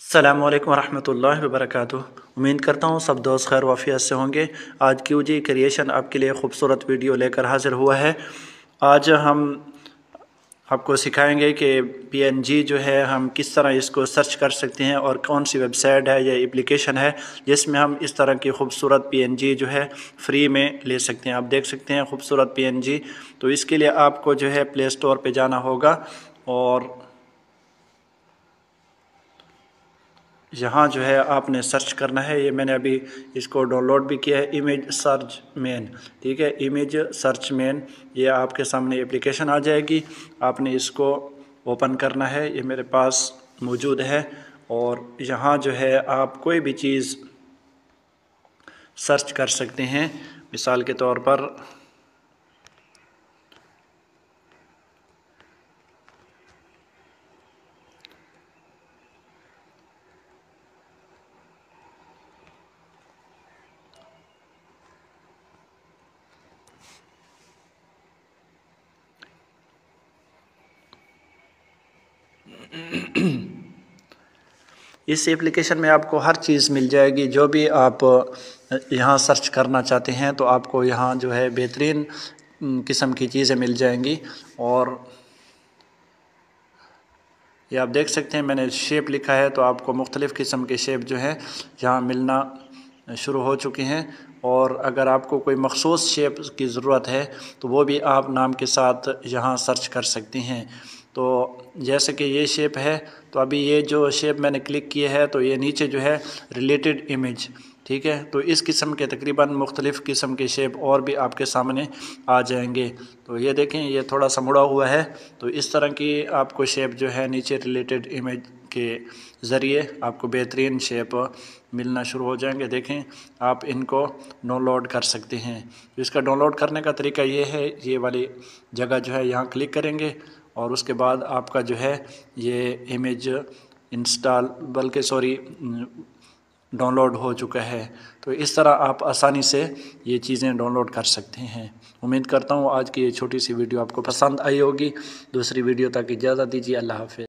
अस्सलामुअलैकुम रहमतुल्लाहि वबरकातुहू। उम्मीद करता हूँ सब दोस्त खैर वाफियत से होंगे। आज क्यूजी क्रिएशन आपके लिए खूबसूरत वीडियो लेकर हाजिर हुआ है। आज हम आपको सिखाएंगे कि पीएनजी जो है हम किस तरह इसको सर्च कर सकते हैं और कौन सी वेबसाइट है या एप्लीकेशन है जिसमें हम इस तरह की खूबसूरत पीएनजी जो है फ्री में ले सकते हैं। आप देख सकते हैं खूबसूरत पीएनजी। तो इसके लिए आपको जो है प्ले स्टोर पर जाना होगा और यहाँ जो है आपने सर्च करना है। ये मैंने अभी इसको डाउनलोड भी किया है, इमेज सर्च मैन। ठीक है, इमेज सर्च मैन, ये आपके सामने एप्लीकेशन आ जाएगी। आपने इसको ओपन करना है, ये मेरे पास मौजूद है। और यहाँ जो है आप कोई भी चीज़ सर्च कर सकते हैं। मिसाल के तौर पर इस एप्लीकेशन में आपको हर चीज़ मिल जाएगी, जो भी आप यहाँ सर्च करना चाहते हैं तो आपको यहाँ जो है बेहतरीन किस्म की चीज़ें मिल जाएंगी। और ये आप देख सकते हैं मैंने शेप लिखा है, तो आपको मुख्तलिफ़ किस्म के शेप जो हैं यहाँ मिलना शुरू हो चुके हैं। और अगर आपको कोई मखसूस शेप की ज़रूरत है तो वो भी आप नाम के साथ यहाँ सर्च कर सकते हैं। तो जैसे कि ये शेप है, तो अभी ये जो शेप मैंने क्लिक किया है तो ये नीचे जो है रिलेटेड इमेज, ठीक है, तो इस किस्म के तकरीबन मुख्तलिफ़ किस्म के शेप और भी आपके सामने आ जाएंगे। तो ये देखें, ये थोड़ा सा मुड़ा हुआ है, तो इस तरह की आपको शेप जो है नीचे रिलेटेड इमेज के ज़रिए आपको बेहतरीन शेप मिलना शुरू हो जाएंगे। देखें, आप इनको डाउनलोड कर सकते हैं। तो इसका डाउनलोड करने का तरीका ये है, ये वाली जगह जो है यहाँ क्लिक करेंगे और उसके बाद आपका जो है ये इमेज इंस्टॉल डाउनलोड हो चुका है। तो इस तरह आप आसानी से ये चीज़ें डाउनलोड कर सकते हैं। उम्मीद करता हूँ आज की ये छोटी सी वीडियो आपको पसंद आई होगी। दूसरी वीडियो तक इजाज़त दीजिए। अल्लाह हाफ़िज़।